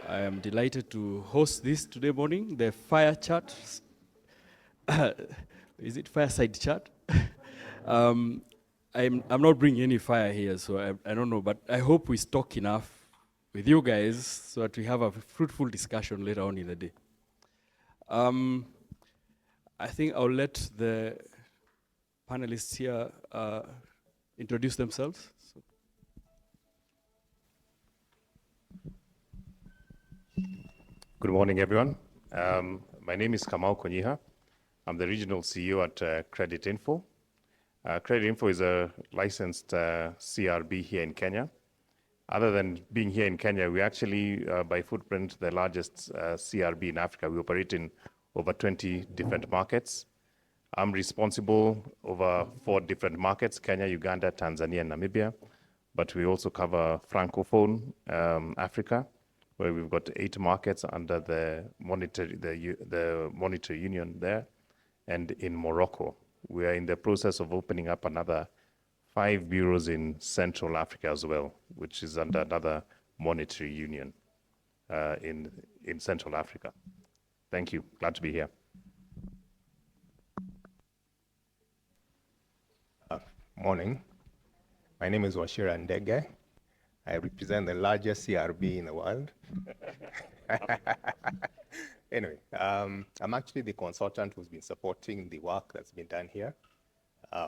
I am delighted to host this today morning, the fire chat. Is it fireside chat? I'm not bringing any fire here, so I don't know, but I hope we stock enough with you guys so that we have a fruitful discussion later on in the day. I think I'll let the panelists here introduce themselves. Good morning, everyone. My name is Kamau Konyiha. I'm the regional CEO at Credit Info. Credit Info is a licensed CRB here in Kenya. Other than being here in Kenya, we actually, by footprint, the largest CRB in Africa. We operate in over 20 different markets. I'm responsible over 4 different markets: Kenya, Uganda, Tanzania, and Namibia. But we also cover Francophone Africa, where we've got 8 markets under the monetary union there. And in Morocco, we are in the process of opening up another 5 bureaus in Central Africa as well, which is under another monetary union in Central Africa. Thank you. Glad to be here. Morning. My name is Washira Ndege. I represent the largest CRB in the world. Anyway, I'm actually the consultant who's been supporting the work that's been done here.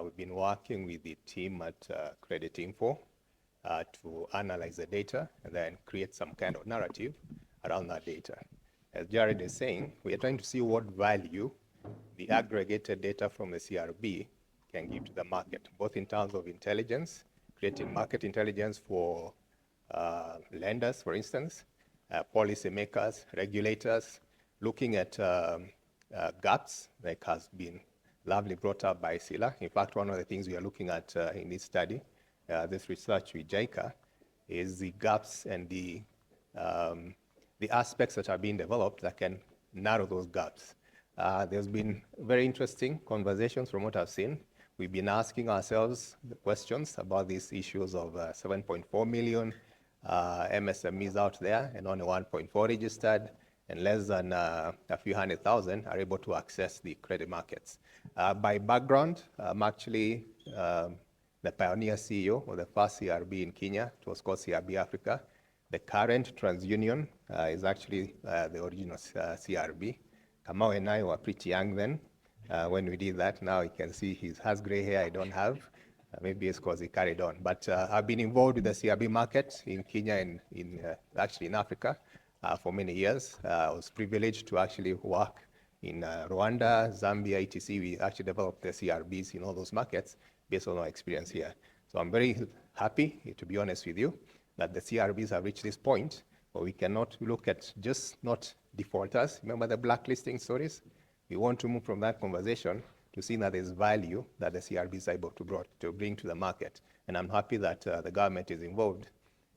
We've been working with the team at Credit Info to analyze the data and then create some kind of narrative around that data. As Jared is saying, we are trying to see what value the aggregated data from the CRB can give to the market, both in terms of intelligence, creating market intelligence for lenders, for instance, policymakers, regulators, looking at gaps, like has been lovely brought up by Sila. In fact, one of the things we are looking at in this study, this research with JICA, is the gaps and the aspects that are being developed that can narrow those gaps. There's been very interesting conversations from what I've seen. We've been asking ourselves the questions about these issues of 7.4 million MSMEs out there and only 1.4 registered, and less than a few 100,000 are able to access the credit markets. By background, I'm actually the pioneer CEO of the first CRB in Kenya. It was called CRB Africa. The current TransUnion is actually the original CRB. Kamau and I were pretty young then when we did that. Now you can see he has gray hair I don't have. Maybe it's because he carried on. But I've been involved with the CRB market in Kenya and actually in Africa for many years. I was privileged to actually work in Rwanda, Zambia, etc. We actually developed the CRBs in all those markets based on our experience here. So I'm very happy, to be honest with you, that the CRBs have reached this point where we cannot look at just not defaulters. Remember the blacklisting stories? We want to move from that conversation to see that there's value that the CRB is able to bring to the market. And I'm happy that the government is involved.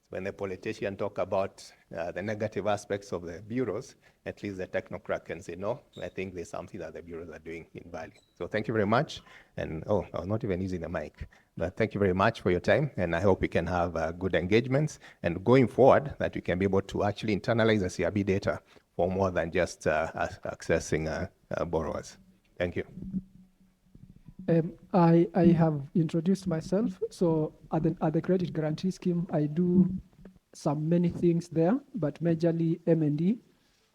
When the politicians talk about the negative aspects of the bureaus, at least the technocrat can say, no, I think there's something that the bureaus are doing in value. So thank you very much. And I was not even using the mic. But thank you very much for your time. And I hope we can have good engagements. And going forward, that we can be able to actually internalize the CRB data for more than just accessing borrowers. Thank you. I have introduced myself. So at the credit guarantee scheme, I do many things there, but majorly M&D.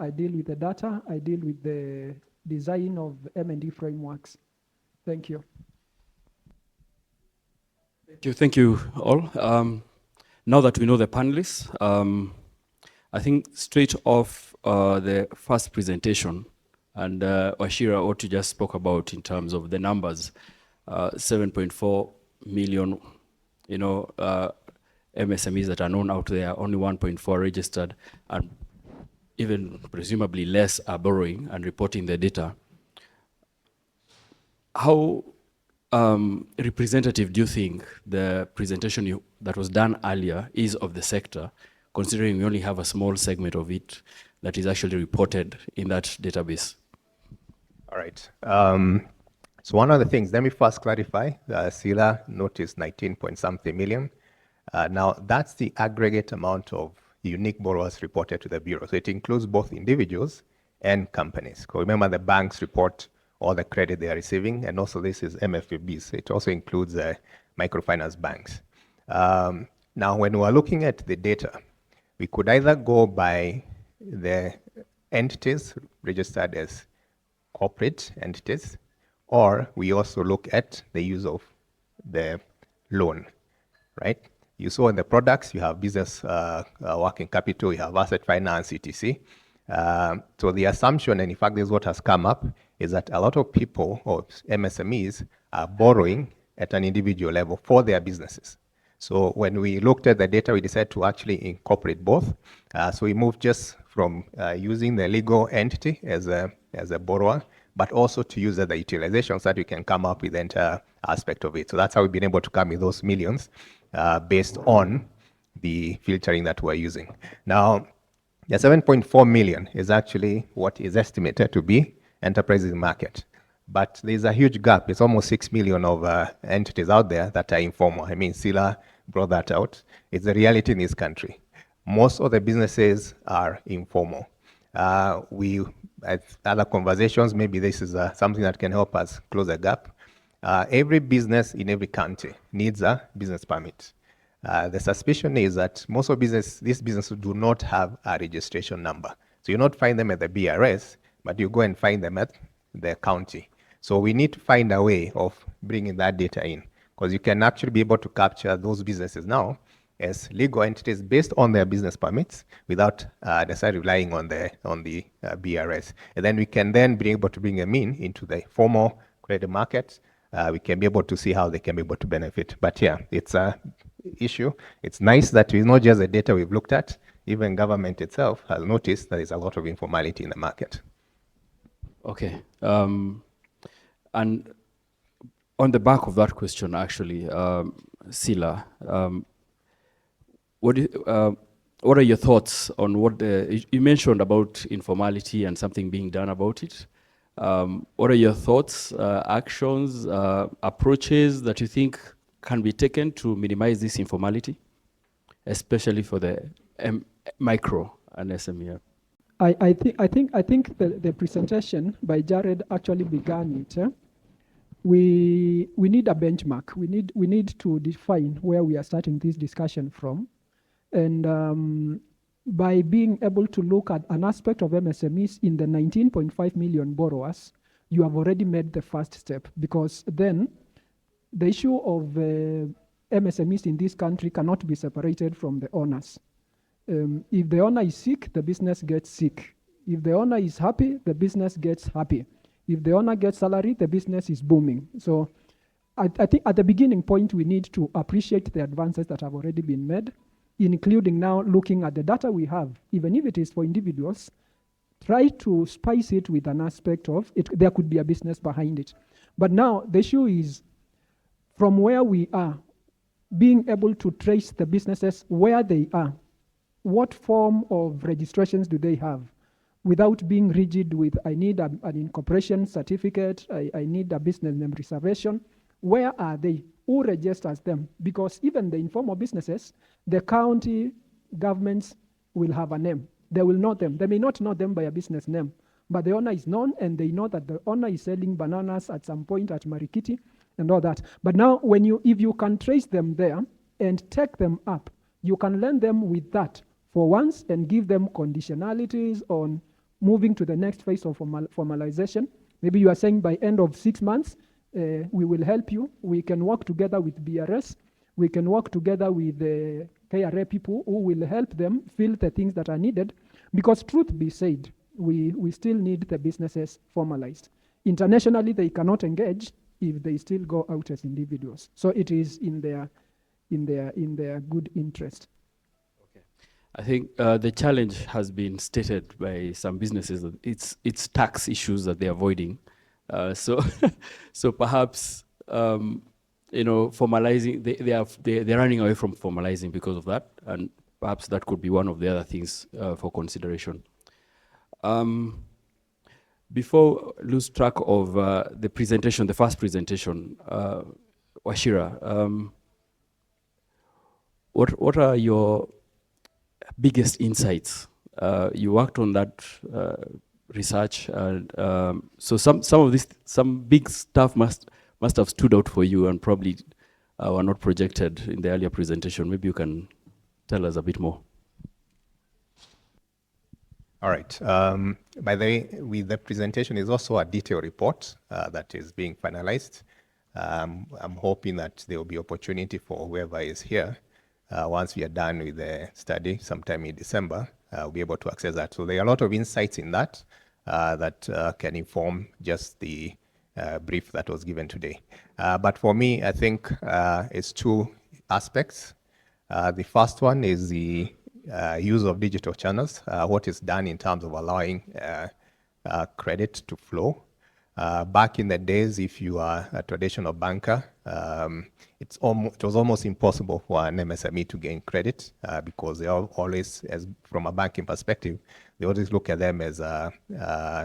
I deal with the data. I deal with the design of M&D frameworks. Thank you. Thank you all. Now that we know the panelists, I think straight off the first presentation, and Washira, what you just spoke about in terms of the numbers, 7.4 million, MSMEs that are known out there, only 1.4 registered, and even presumably less are borrowing and reporting the data. How representative do you think the presentation that was done earlier is of the sector, considering we only have a small segment of it that is actually reported in that database? All right. So one of the things, let me first clarify, SILA noticed 19 point something million. Now, that's the aggregate amount of unique borrowers reported to the Bureau. So it includes both individuals and companies. Because remember, the banks report all the credit they are receiving, and also this is MFBs. It also includes microfinance banks. Now, when we're looking at the data, we could either go by the entities registered as corporate entities, or we also look at the use of the loan, right? You saw in the products, you have business working capital, you have asset finance, etc. So the assumption, and in fact, this is what has come up, is that a lot of people or MSMEs are borrowing at an individual level for their businesses. So when we looked at the data, we decided to actually incorporate both. So we moved just from using the legal entity as a borrower, but also to use the utilization so that we can come up with the entire aspect of it. So that's how we've been able to come with those millions based on the filtering that we're using. Now, the 7.4 million is actually what is estimated to be enterprises market. But there's a huge gap. It's almost 6 million of entities out there that are informal. I mean, SILA brought that out. It's the reality in this country. Most of the businesses are informal. We at other conversations, maybe this is something that can help us close the gap. Every business in every country needs a business permit. The suspicion is that most of these businesses do not have a registration number. So you not find them at the BRS, but you go and find them at the county. So we need to find a way of bringing that data in, because you can actually be able to capture those businesses now as legal entities based on their business permits without necessarily relying on the BRS. And then we can then be able to bring them into the formal credit market. We can be able to see how they can be able to benefit. But yeah, it's a issue. It's nice that it's not just the data we've looked at. Even government itself has noticed that there's a lot of informality in the market. Okay. And on the back of that question, actually, Sila, what are your thoughts on what you mentioned about informality and something being done about it? What are your thoughts, actions, approaches that you think can be taken to minimize this informality, especially for the micro and SME? I think the presentation by Jared actually began it. We need a benchmark. We need to define where we are starting this discussion from, and by being able to look at an aspect of MSMEs in the 19.5 million borrowers, you have already made the first step, because then the issue of MSMEs in this country cannot be separated from the owners. If the owner is sick, the business gets sick. If the owner is happy, the business gets happy. If the owner gets salary, the business is booming. So I think at the beginning point, we need to appreciate the advances that have already been made, including now looking at the data we have, even if it is for individuals, try to spice it with an aspect of it. There could be a business behind it. But now the issue is, from where we are, being able to trace the businesses where they are, what form of registrations do they have, without being rigid with, I need an incorporation certificate, I need a business name reservation. Where are they? Who registers them? Because even the informal businesses, the county governments will have a name. They will know them. They may not know them by a business name, but the owner is known, and they know that the owner is selling bananas at some point at Marikiti and all that. But now, if you can trace them there and take them up, you can lend them with that for once and give them conditionalities on moving to the next phase of formalization. Maybe you are saying by end of 6 months, we will help you. We can work together with BRS. We can work together with the KRA people who will help them fill the things that are needed. Because truth be said, we still need the businesses formalized. Internationally, they cannot engage if they still go out as individuals. So it is in their good interest. I think the challenge has been stated by some businesses that it's tax issues that they're avoiding. So perhaps formalizing, they're running away from formalizing because of that, and perhaps that could be one of the other things for consideration. Before lose track of the presentation, the first presentation, Wachira, what are your biggest insights? You worked on that research, and so some big stuff must have stood out for you and probably were not projected in the earlier presentation. Maybe you can tell us a bit more. All right. By the way, with the presentation is also a detailed report that is being finalized. I'm hoping that there will be opportunity for whoever is here, once we are done with the study sometime in December, we'll be able to access that. So there are a lot of insights in that that can inform just the brief that was given today. But for me, I think it's two aspects. The first one is the use of digital channels, what is done in terms of allowing credit to flow. Back in the days, if you are a traditional banker, it was almost impossible for an MSME to gain credit because they are always, from a banking perspective, they always look at them as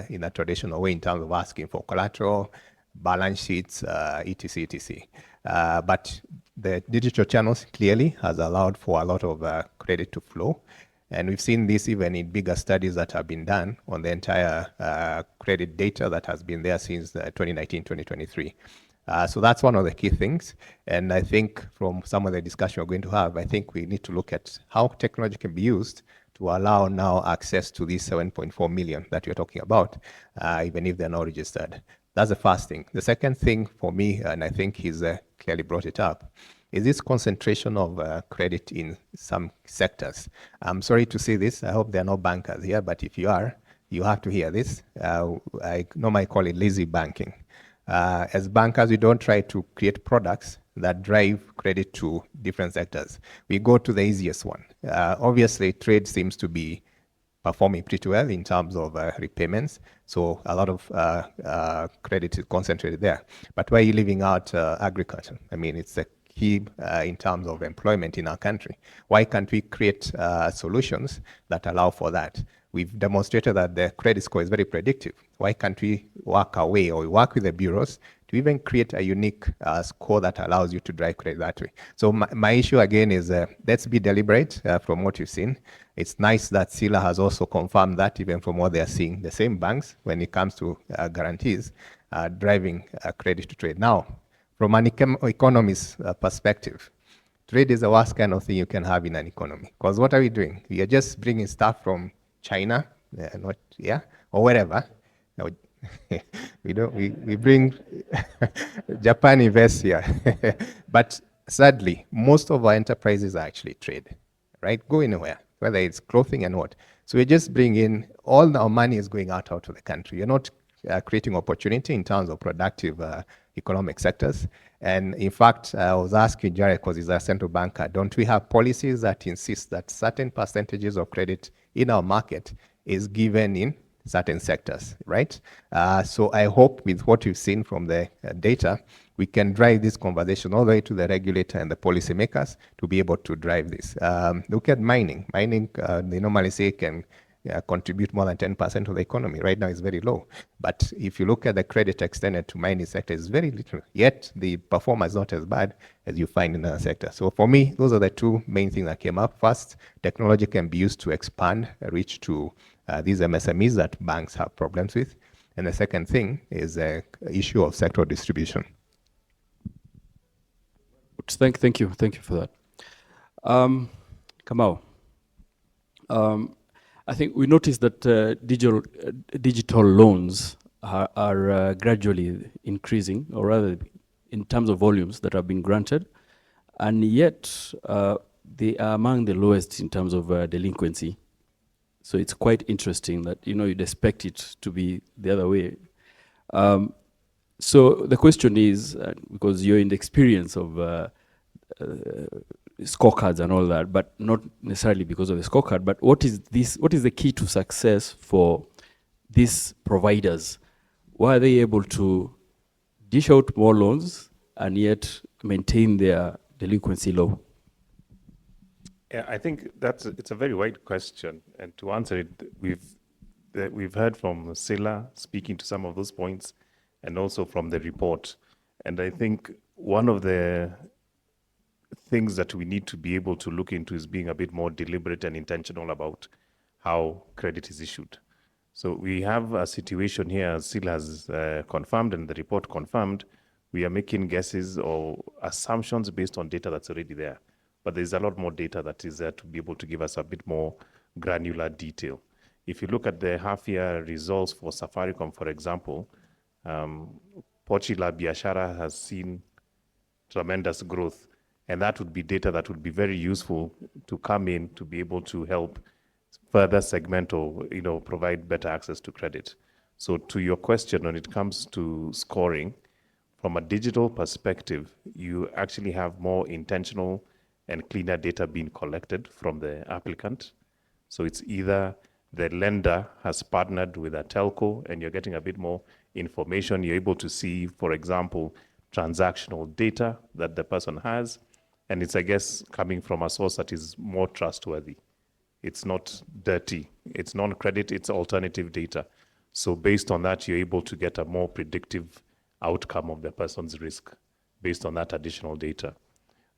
in a traditional way in terms of asking for collateral, balance sheets, etc., etc. But the digital channels clearly has allowed for a lot of credit to flow. And we've seen this even in bigger studies that have been done on the entire credit data that has been there since 2019, 2023. So that's one of the key things. And I think from some of the discussion we're going to have, I think we need to look at how technology can be used to allow now access to these 7.4 million that you're talking about, even if they're not registered. That's the first thing. The second thing for me, and I think he's clearly brought it up, is this concentration of credit in some sectors. I'm sorry to say this. I hope there are no bankers here, but if you are, you have to hear this. I normally call it lazy banking. As bankers, we don't try to create products that drive credit to different sectors. We go to the easiest one. Obviously, trade seems to be performing pretty well in terms of repayments. So a lot of credit is concentrated there. But why are you leaving out agriculture? I mean, it's a key in terms of employment in our country. Why can't we create solutions that allow for that? We've demonstrated that the credit score is very predictive. Why can't we work our way or work with the bureaus to even create a unique score that allows you to drive credit that way? So my issue again is let's be deliberate from what you've seen. It's nice that SILA has also confirmed that even from what they are seeing, the same banks when it comes to guarantees driving credit to trade. Now, from an economist perspective, trade is the worst kind of thing you can have in an economy. Because what are we doing? We are just bringing stuff from China, or wherever. No, we bring Japan invests here. But sadly, most of our enterprises are actually trade, right? Go anywhere, whether it's clothing and what. So we just bring in, all our money is going out of the country. You're not creating opportunity in terms of productive economic sectors. And in fact, I was asking Jared, because he's a central banker, don't we have policies that insist that certain percentages of credit in our market is given in certain sectors, right? So I hope with what you've seen from the data, we can drive this conversation all the way to the regulator and the policymakers to be able to drive this. Look at mining. Mining, they normally say can contribute more than 10% of the economy. Right now it's very low. But if you look at the credit extended to mining sector, it's very little. Yet the performance is not as bad as you find in other sectors. So for me, those are the two main things that came up. First, technology can be used to expand reach to these MSMEs that banks have problems with. And the second thing is the issue of sector distribution. Thank you for that. Kamau, I think we noticed that digital loans are gradually increasing, or rather in terms of volumes that have been granted, and yet they are among the lowest in terms of delinquency. So it's quite interesting that you'd expect it to be the other way. So the question is, because you're in the experience of scorecards and all that, but not necessarily because of the scorecard, but what is the key to success for these providers? Why are they able to dish out more loans and yet maintain their delinquency low? Yeah, I think it's a very wide question, and to answer it, we've heard from Sila speaking to some of those points and also from the report. And I think one of the things that we need to be able to look into is being a bit more deliberate and intentional about how credit is issued. So we have a situation here, as Sila has confirmed and the report confirmed, we are making guesses or assumptions based on data that's already there. But there's a lot more data that is there to be able to give us a bit more granular detail. If you look at the half-year results for Safaricom, for example, Pochi la Biashara has seen tremendous growth, and that would be data that would be very useful to come in to be able to help further segment or provide better access to credit. So to your question, when it comes to scoring, from a digital perspective, you actually have more intentional and cleaner data being collected from the applicant. So it's either the lender has partnered with a telco and you're getting a bit more information. You're able to see, for example, transactional data that the person has. And it's, I guess, coming from a source that is more trustworthy. It's not dirty. It's non-credit. It's alternative data. So based on that, you're able to get a more predictive outcome of the person's risk based on that additional data.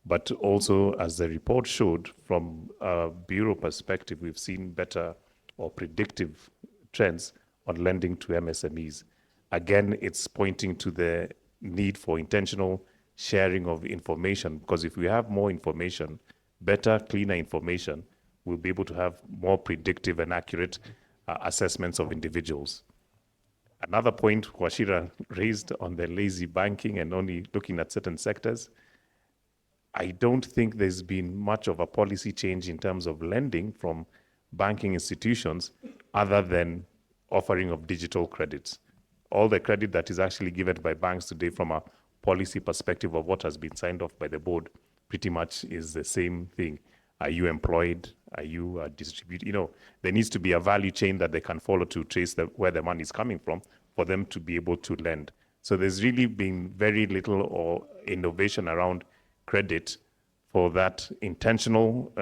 But also, as the report showed, from a bureau perspective, we've seen better or predictive trends on lending to MSMEs. Again, it's pointing to the need for intentional sharing of information, because if we have more information, better, cleaner information, we'll be able to have more predictive and accurate assessments of individuals. Another point Washira raised on the lazy banking and only looking at certain sectors, I don't think there's been much of a policy change in terms of lending from banking institutions other than offering of digital credits. All the credit that is actually given by banks today from a policy perspective of what has been signed off by the board pretty much is the same thing. Are you employed? Are you distributing? There needs to be a value chain that they can follow to trace where the money is coming from for them to be able to lend. So there's really been very little or innovation around credit for that intentional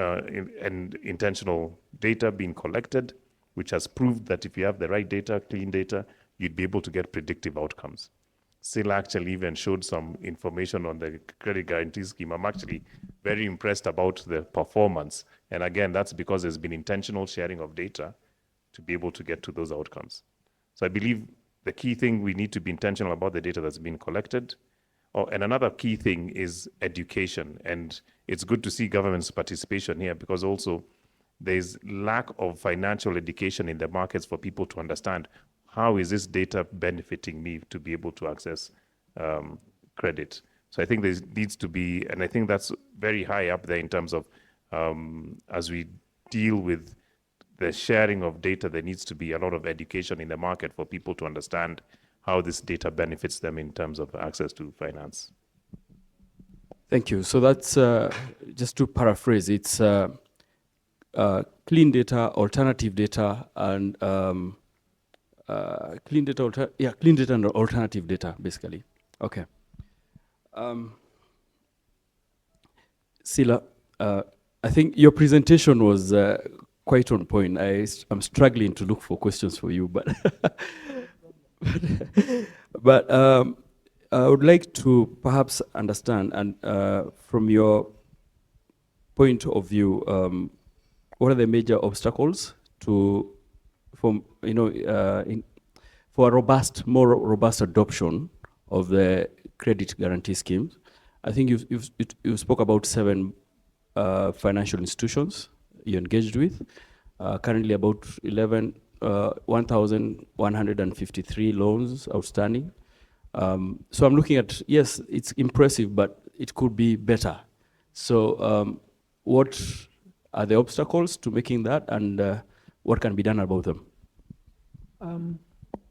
intentional data being collected, which has proved that if you have the right data, clean data, you'd be able to get predictive outcomes. Sil actually even showed some information on the credit guarantee scheme. I'm actually very impressed about the performance. And again, that's because there's been intentional sharing of data to be able to get to those outcomes. So I believe the key thing, we need to be intentional about the data that's been collected. And another key thing is education. And it's good to see government's participation here, because also there's lack of financial education in the markets for people to understand how is this data benefiting me to be able to access credit. So I think there needs to be, and I think that's very high up there in terms of as we deal with the sharing of data, there needs to be a lot of education in the market for people to understand how this data benefits them in terms of access to finance. Thank you. So that's, just to paraphrase, it's clean data, alternative data, and clean data and alternative data, basically. Okay. Sila, I think your presentation was quite on point. I'm struggling to look for questions for you, but but I would like to perhaps understand, and from your point of view, what are the major obstacles to, for a more robust adoption of the credit guarantee schemes? I think you spoke about 7 financial institutions you engaged with. Currently about 1,153 loans outstanding. So I'm looking at, yes, it's impressive, but it could be better. So what are the obstacles to making that, and what can be done about them?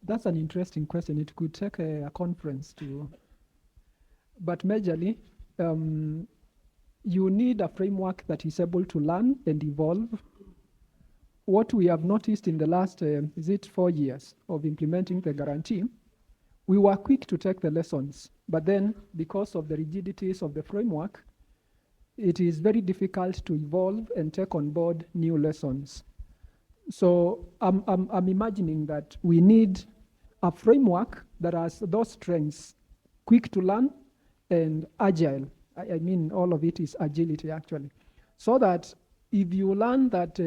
That's an interesting question. It could take a conference to, but majorly, you need a framework that is able to learn and evolve. What we have noticed in the last, 4 years of implementing the guarantee, we were quick to take the lessons, but then because of the rigidities of the framework, it is very difficult to evolve and take on board new lessons. So I'm imagining that we need a framework that has those strengths, quick to learn and agile. I mean, all of it is agility actually. So that if you learn that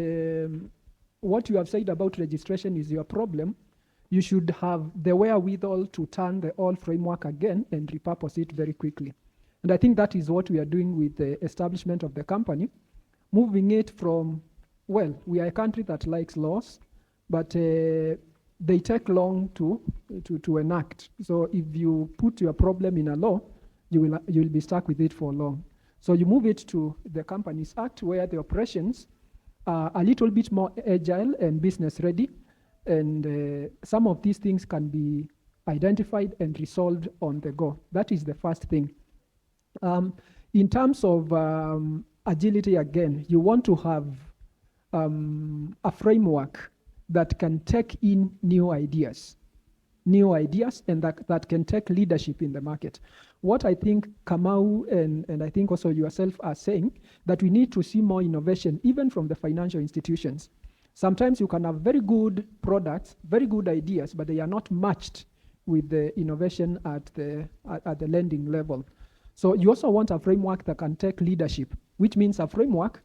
what you have said about registration is your problem, you should have the wherewithal to turn the old framework again and repurpose it very quickly. And I think that is what we are doing with the establishment of the company, moving it from, well, we are a country that likes laws, but they take long to enact. So if you put your problem in a law, you'll be stuck with it for long. So you move it to the Companies Act, where the operations are a little bit more agile and business ready, and some of these things can be identified and resolved on the go. That is the first thing. In terms of agility, again, you want to have a framework that can take in new ideas, and that can take leadership in the market. What I think Kamau and I think also yourself are saying, that we need to see more innovation, even from the financial institutions. Sometimes you can have very good products, very good ideas, but they are not matched with the innovation at the lending level. So you also want a framework that can take leadership, which means a framework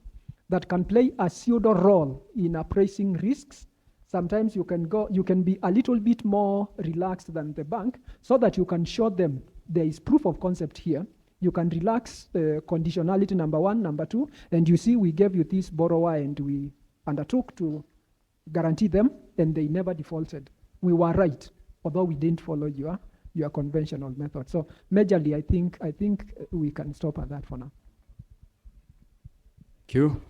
that can play a pseudo role in appraising risks. Sometimes you can be a little bit more relaxed than the bank, so that you can show them there is proof of concept here. You can relax conditionality number 1, number 2, and you see we gave you this borrower and we undertook to guarantee them, and they never defaulted. We were right, although we didn't follow your conventional method. So majorly, I think we can stop at that for now. Thank you.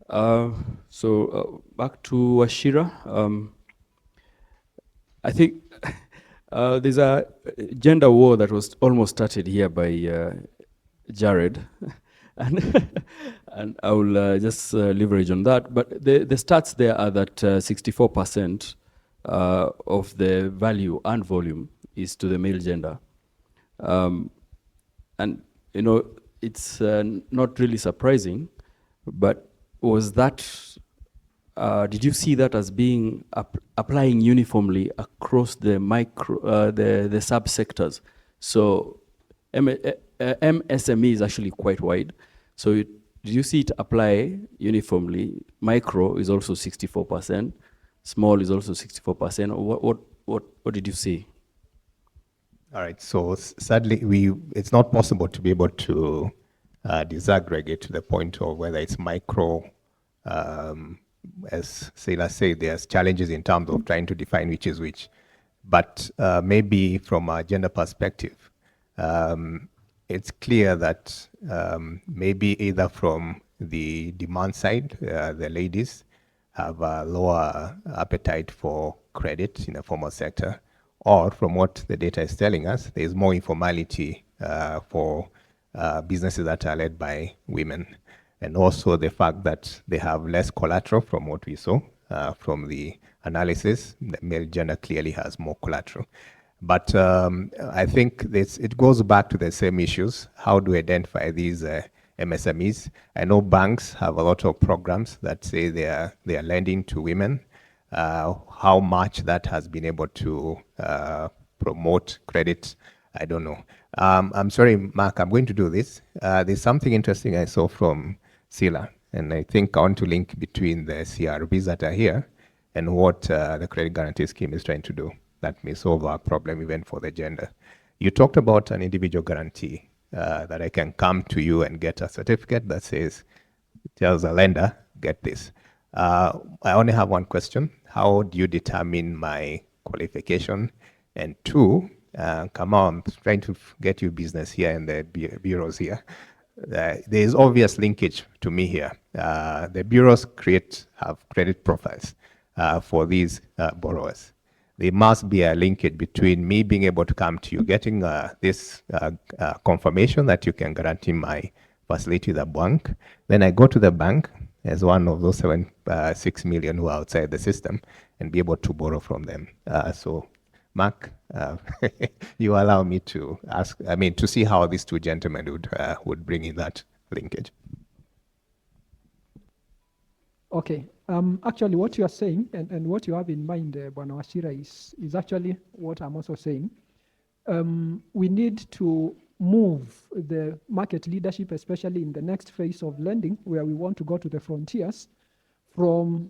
Back to Washira. I think there's a gender war that was almost started here by Jared, and I will just leverage on that. But the stats there are that 64% of the value and volume is to the male gender. And, you know, it's not really surprising, but was that, did you see that as being applying uniformly across the the subsectors? So MSME is actually quite wide. So did you see it apply uniformly? Micro is also 64%, small is also 64%. What did you see? All right, so sadly, it's not possible to be able to disaggregate to the point of whether it's micro. As Saila said, there's challenges in terms of trying to define which is which. But maybe from a gender perspective, it's clear that maybe either from the demand side, the ladies have a lower appetite for credit in the formal sector, or from what the data is telling us, there's more informality for businesses that are led by women. And also the fact that they have less collateral from what we saw from the analysis. The male gender clearly has more collateral. But I think it goes back to the same issues. How do we identify these MSMEs? I know banks have a lot of programs that say they are lending to women. How much that has been able to promote credit, I don't know. I'm sorry, Mark, I'm going to do this. There's something interesting I saw from Sila, and I think I want to link between the CRBs that are here and what the credit guarantee scheme is trying to do. That may solve our problem even for the gender. You talked about an individual guarantee that I can come to you and get a certificate that says, tells a lender, get this. I only have one question. How do you determine my qualification? And two, come on, I'm trying to get you business here in the bureaus here. There is obvious linkage to me here. The bureaus have credit profiles for these borrowers. There must be a linkage between me being able to come to you, getting this confirmation that you can guarantee my facility with the bank. Then I go to the bank as one of those 6 million who are outside the system and be able to borrow from them. So, Mark, you allow me to ask, to see how these two gentlemen would bring in that linkage. Okay. Actually, what you are saying and what you have in mind, Bwana Wachira, is actually what I'm also saying. We need to move the market leadership, especially in the next phase of lending, where we want to go to the frontiers, from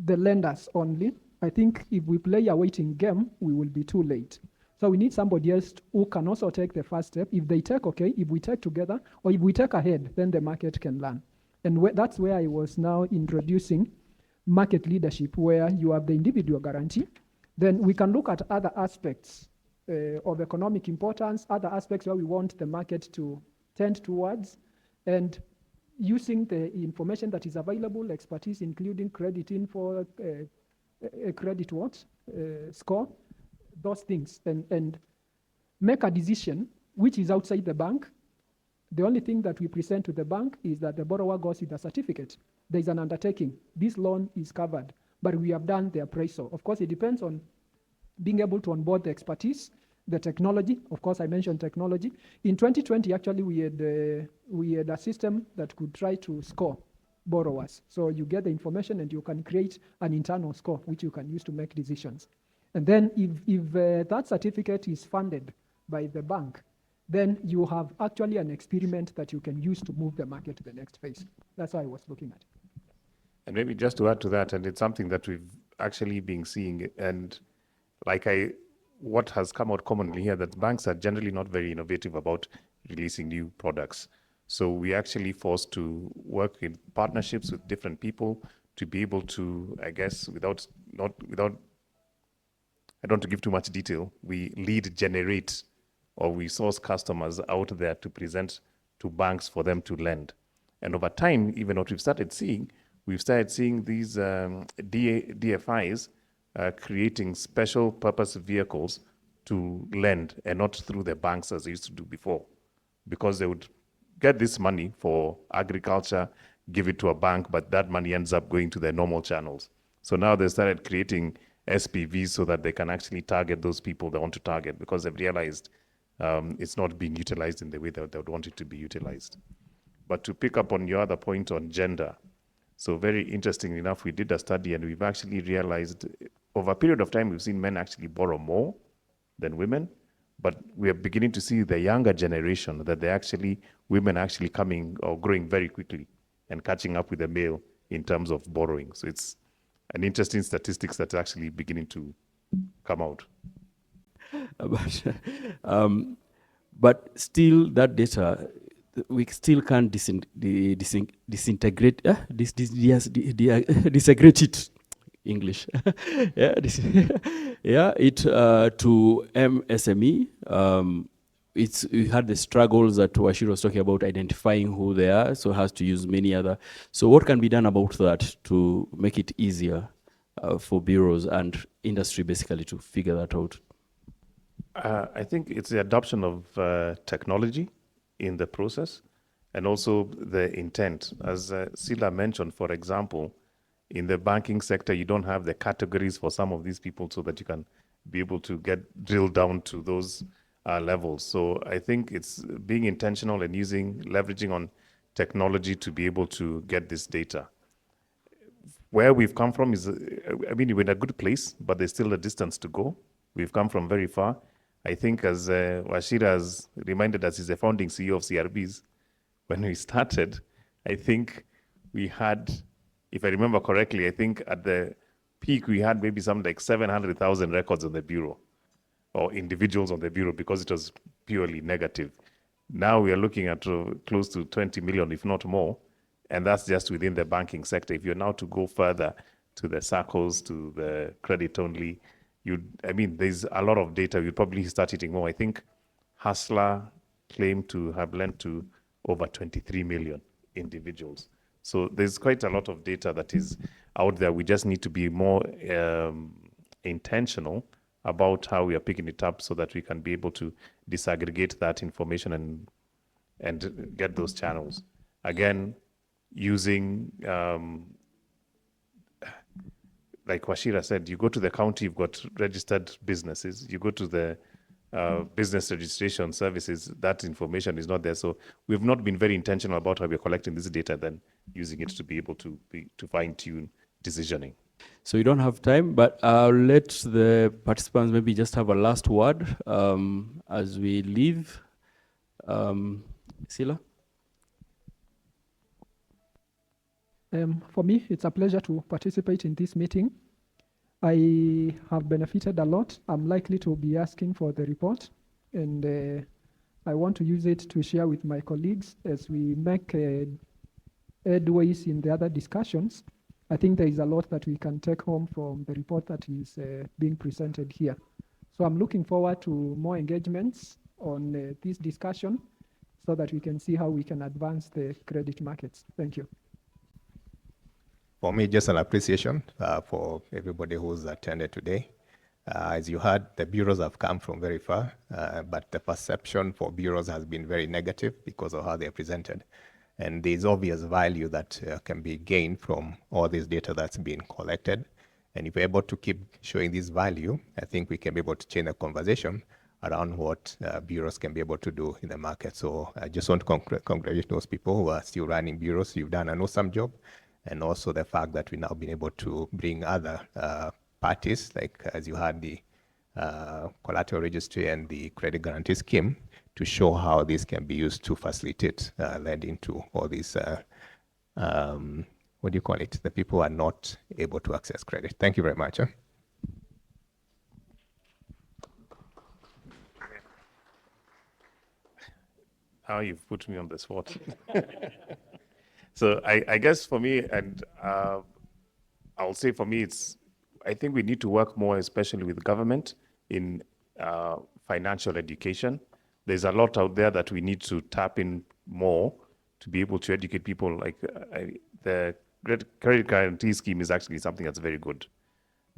the lenders only. I think if we play a waiting game, we will be too late. So we need somebody else who can also take the first step. If they take, okay, if we take together, or if we take ahead, then the market can learn. And that's where I was now introducing market leadership, where you have the individual guarantee. Then we can look at other aspects of economic importance, other aspects where we want the market to tend towards, and using the information that is available, expertise, including credit info, credit score, those things, and make a decision which is outside the bank. The only thing that we present to the bank is that the borrower goes with a certificate. There is an undertaking. This loan is covered, but we have done the appraisal. Of course, it depends on being able to onboard the expertise, the technology. Of course, I mentioned technology. In 2020, actually, we had a system that could try to score borrowers. So you get the information and you can create an internal score, which you can use to make decisions. And then if that certificate is funded by the bank, then you have actually an experiment that you can use to move the market to the next phase. That's how I was looking at it. And maybe just to add to that, and it's something that we've actually been seeing, and what has come out commonly here, that banks are generally not very innovative about releasing new products. So we actually forced to work in partnerships with different people to be able to, I guess, I don't want to give too much detail, we lead generate, or we source customers out there to present to banks for them to lend. And over time, even what we've started seeing these DFIs creating special purpose vehicles to lend, and not through the banks as they used to do before, because they would get this money for agriculture, give it to a bank, but that money ends up going to their normal channels. So now they started creating SPVs so that they can actually target those people they want to target, because they've realized it's not being utilized in the way that they would want it to be utilized. But to pick up on your other point on gender, so very interestingly enough, we did a study and we've actually realized over a period of time, we've seen men actually borrow more than women, but we are beginning to see the younger generation that women actually coming or growing very quickly and catching up with the male in terms of borrowing. So it's an interesting statistics that's actually beginning to come out. But still, that data, we still can't disintegrate, disaggregate it. English, to MSME. We had the struggles that Wachira was talking about, identifying who they are, so it has to use many other. So what can be done about that to make it easier for bureaus and industry basically to figure that out? I think it's the adoption of technology in the process, and also the intent. As Sila mentioned, for example, in the banking sector, you don't have the categories for some of these people so that you can be able to drill down to those levels. So I think it's being intentional and leveraging on technology to be able to get this data. Where we've come from is, we're in a good place, but there's still a distance to go. We've come from very far. I think as Wachira has reminded us, he's the founding CEO of CRBs. When we started, I think we had, if I remember correctly, I think at the peak we had maybe something like 700,000 records on the bureau, or individuals on the bureau, because it was purely negative. Now we are looking at close to 20 million, if not more, and that's just within the banking sector. If you're now to go further to the SACCOs, to the credit only, there's a lot of data. You'd probably start hitting more. I think Hustler claimed to have lent to over 23 million individuals. So there's quite a lot of data that is out there. We just need to be more intentional about how we are picking it up so that we can be able to disaggregate that information and get those channels. Again, using, like Wachira said, you go to the county, you've got registered businesses. You go to the business registration services, that information is not there. So we've not been very intentional about how we're collecting this data, then using it to be able to fine-tune decisioning. So you don't have time, but I'll let the participants maybe just have a last word as we leave. Sila? For me, it's a pleasure to participate in this meeting. I have benefited a lot. I'm likely to be asking for the report, and I want to use it to share with my colleagues as we make headways in the other discussions. I think there is a lot that we can take home from the report that is being presented here. So I'm looking forward to more engagements on this discussion so that we can see how we can advance the credit markets. Thank you. For me, just an appreciation for everybody who's attended today. As you heard, the bureaus have come from very far, but the perception for bureaus has been very negative because of how they're presented. And there's obvious value that can be gained from all this data that's been collected. And if we're able to keep showing this value, I think we can be able to change the conversation around what bureaus can be able to do in the market. So I just want to congratulate those people who are still running bureaus. You've done an awesome job. And also the fact that we've now been able to bring other parties, like as you had the collateral registry and the credit guarantee scheme, to show how this can be used to facilitate lending to all these, what do you call it? The people who are not able to access credit. Thank you very much. Now you've put me on the spot. So I guess for me, and I'll say for me, I think we need to work more, especially with government, in financial education. There's a lot out there that we need to tap in more to be able to educate people. Like the credit guarantee scheme is actually something that's very good.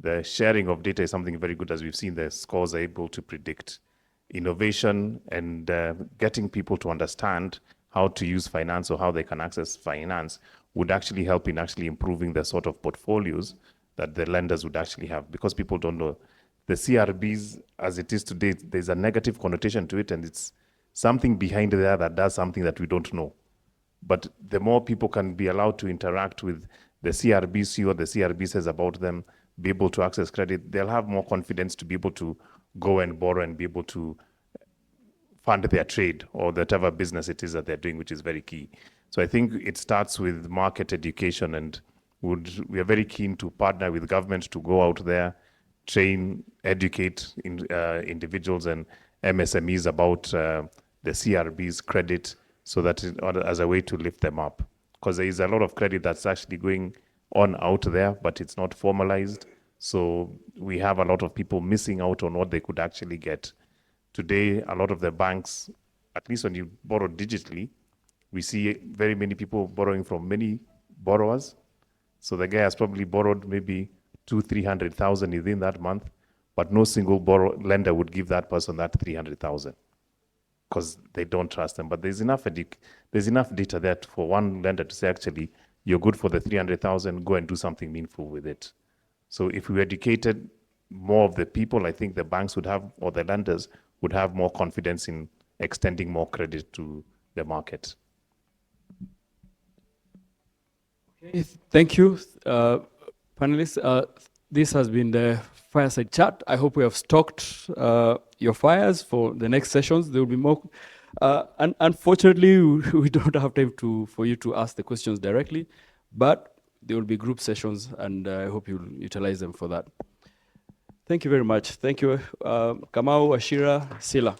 The sharing of data is something very good, as we've seen the scores are able to predict. Innovation and getting people to understand how to use finance or how they can access finance would actually help in actually improving the sort of portfolios that the lenders would actually have, because people don't know. The CRBs, as it is today, there's a negative connotation to it, and it's something behind there that does something that we don't know. But the more people can be allowed to interact with the CRB, see what the CRB says about them, be able to access credit, they'll have more confidence to be able to go and borrow and be able to fund their trade or whatever business it is that they're doing, which is very key. So I think it starts with market education, and we are very keen to partner with government to go out there, train, educate individuals and MSMEs about the CRB's credit, so that as a way to lift them up. Because there is a lot of credit that's actually going on out there, but it's not formalized. So we have a lot of people missing out on what they could actually get. Today, a lot of the banks, at least when you borrow digitally, we see very many people borrowing from many borrowers. So the guy has probably borrowed maybe 200,000-300,000 within that month, but no single lender would give that person that 300,000 because they don't trust them. But there's enough data there for one lender to say, actually, you're good for the 300,000, go and do something meaningful with it. So if we educated more of the people, I think the banks would have, or the lenders would have more confidence in extending more credit to the market. Okay, thank you, panelists. This has been the fireside chat. I hope we have stocked your fires for the next sessions. There will be more. And unfortunately, we don't have time for you to ask the questions directly, but there will be group sessions, and I hope you'll utilize them for that. Thank you very much. Thank you, Kamau, Ashira, Sila.